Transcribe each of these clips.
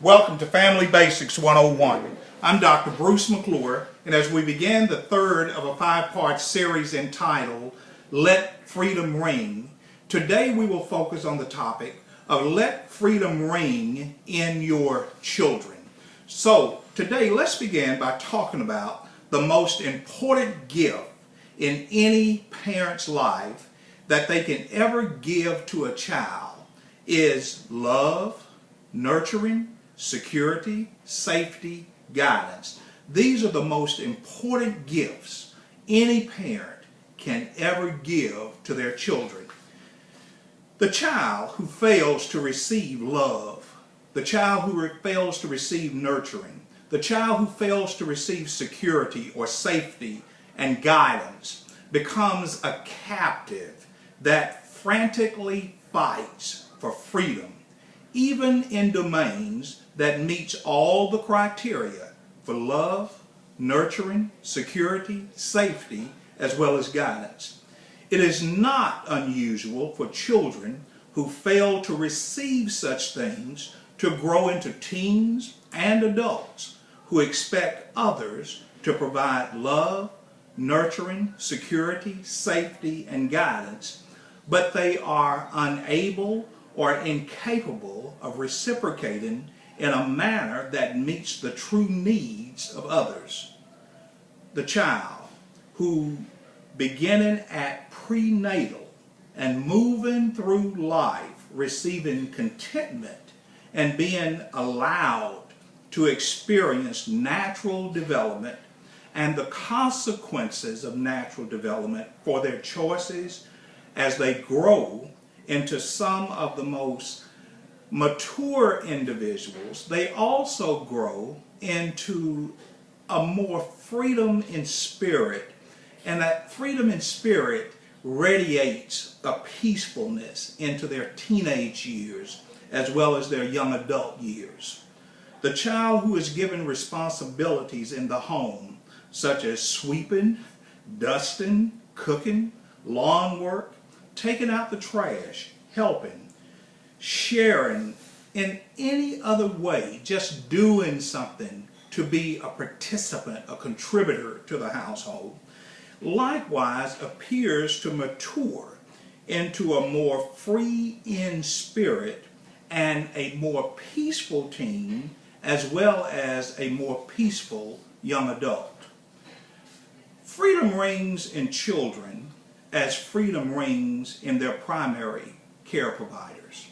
Welcome to Family Basics 101. I'm Dr. Bruce McClure, and as we begin the third of a five-part series entitled Let Freedom Ring, today we will focus on the topic of Let Freedom Ring in Your Children. So today let's begin by talking about the most important gift in any parent's life that they can ever give to a child is love, nurturing, security, safety, guidance. These are the most important gifts any parent can ever give to their children. The child who fails to receive love, the child who fails to receive nurturing, the child who fails to receive security or safety and guidance becomes a captive that frantically fights for freedom, even in domains that meets all the criteria for love, nurturing, security, safety, as well as guidance. It is not unusual for children who fail to receive such things to grow into teens and adults who expect others to provide love, nurturing, security, safety, and guidance, but they are unable or incapable of reciprocating in a manner that meets the true needs of others. The child who, beginning at prenatal and moving through life, receiving contentment and being allowed to experience natural development and the consequences of natural development for their choices as they grow into some of the most mature individuals, they also grow into a more freedom in spirit, and that freedom in spirit radiates a peacefulness into their teenage years as well as their young adult years. The child who is given responsibilities in the home, such as sweeping, dusting, cooking, lawn work, taking out the trash, helping, sharing, in any other way, just doing something to be a participant, a contributor to the household, likewise appears to mature into a more free in spirit and a more peaceful teen, as well as a more peaceful young adult. Freedom rings in children as freedom rings in their primary care providers.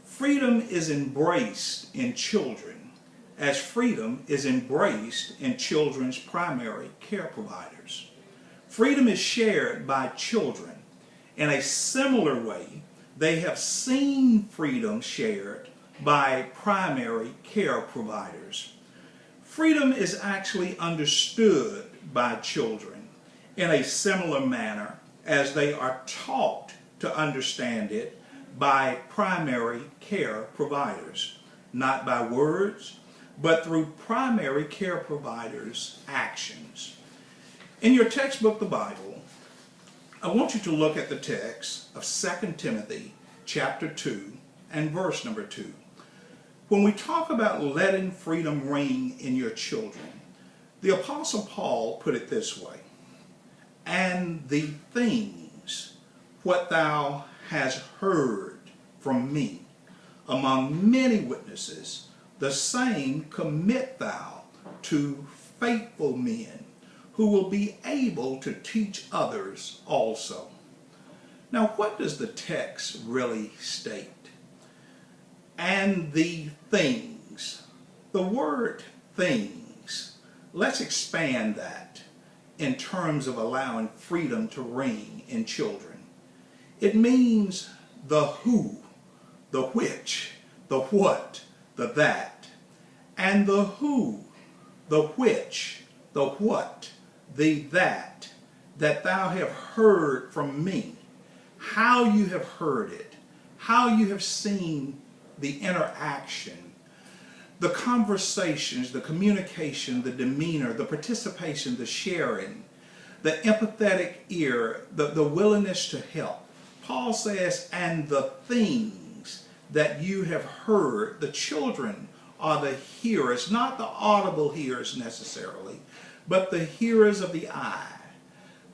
Freedom is embraced in children as freedom is embraced in children's primary care providers. Freedom is shared by children. In a similar way, they have seen freedom shared by primary care providers. Freedom is actually understood by children in a similar manner as they are taught to understand it by primary care providers, not by words, but through primary care providers' actions. In your textbook, the Bible, I want you to look at the text of 2 Timothy chapter 2 and verse number 2. When we talk about letting freedom ring in your children, the Apostle Paul put it this way: and the things what thou hast heard from me among many witnesses, the same commit thou to faithful men who will be able to teach others also. Now, what does the text really state? And the things. The word things, let's expand that in terms of allowing freedom to ring in children. It means the who, the which, the what, the that. And the who, the which, the what, the that thou have heard from me. How you have heard it, how you have seen the interaction, the conversations, the communication, the demeanor, the participation, the sharing, the empathetic ear, the willingness to help. Paul says, and the things that you have heard, the children are the hearers, not the audible hearers necessarily, but the hearers of the eye,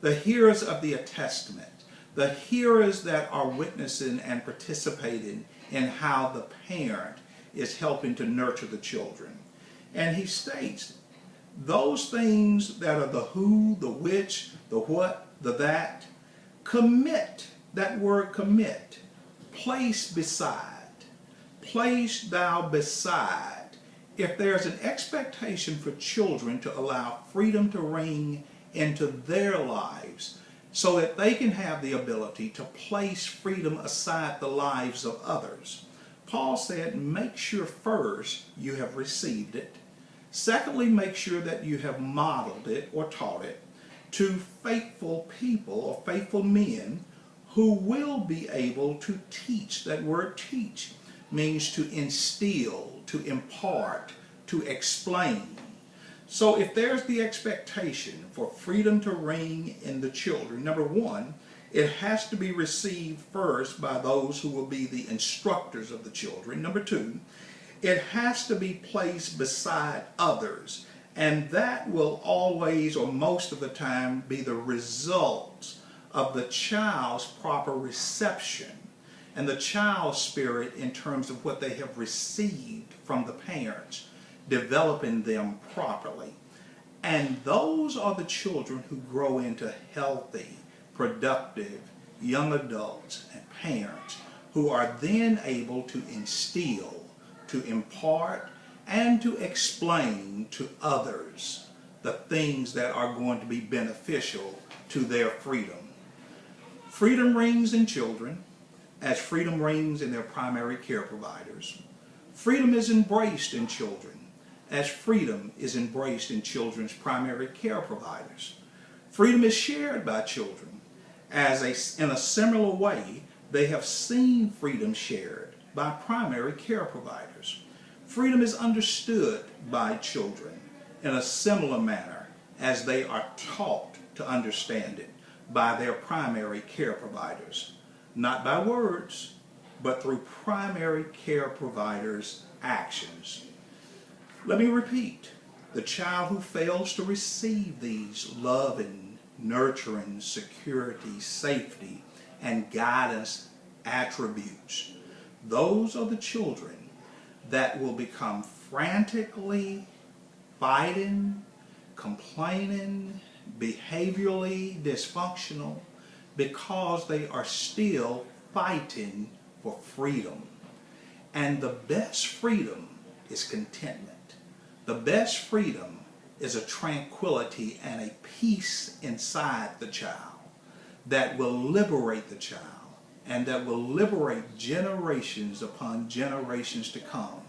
the hearers of the testament, the hearers that are witnessing and participating in how the parent is helping to nurture the children. And he states, those things that are the who, the which, the what, the that, commit, that word commit, place beside, place thou beside. If there's an expectation for children to allow freedom to reign into their lives so that they can have the ability to place freedom aside the lives of others, Paul said, make sure first you have received it. Secondly, make sure that you have modeled it or taught it to faithful people or faithful men who will be able to teach. That word teach means to instill, to impart, to explain. So if there's the expectation for freedom to reign in the children, number one, it has to be received first by those who will be the instructors of the children. Number two, it has to be placed beside others, and that will always or most of the time be the result of the child's proper reception and the child's spirit in terms of what they have received from the parents, developing them properly. And those are the children who grow into healthy, productive young adults and parents who are then able to instill, to impart, and to explain to others the things that are going to be beneficial to their freedom. Freedom reigns in children as freedom reigns in their primary care providers. Freedom is embraced in children as freedom is embraced in children's primary care providers. Freedom is shared by children as in a similar way they have seen freedom shared by primary care providers. Freedom is understood by children in a similar manner as they are taught to understand it by their primary care providers, not by words, but through primary care providers' actions. Let me repeat, the child who fails to receive these loving, nurturing, security, safety, and guidance attributes, those are the children that will become frantically fighting, complaining, behaviorally dysfunctional because they are still fighting for freedom. And the best freedom is contentment. The best freedom is a tranquility and a peace inside the child that will liberate the child and that will liberate generations upon generations to come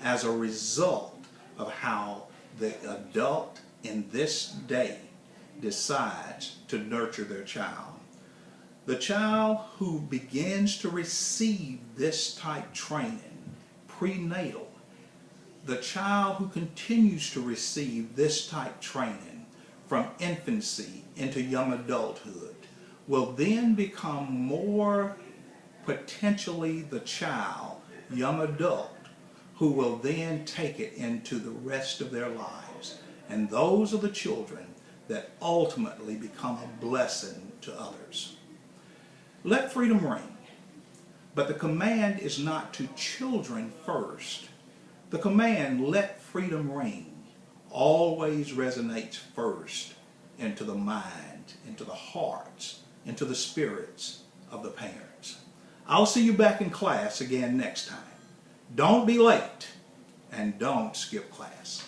as a result of how the adult in this day decides to nurture their child. The child who begins to receive this type training prenatal, the child who continues to receive this type training from infancy into young adulthood will then become more potentially the child, young adult, who will then take it into the rest of their lives. And those are the children that ultimately become a blessing to others. Let freedom reign, but the command is not to children first. The command, let freedom reign, always resonates first into the mind, into the hearts, into the spirits of the parents. I'll see you back in class again next time. Don't be late and don't skip class.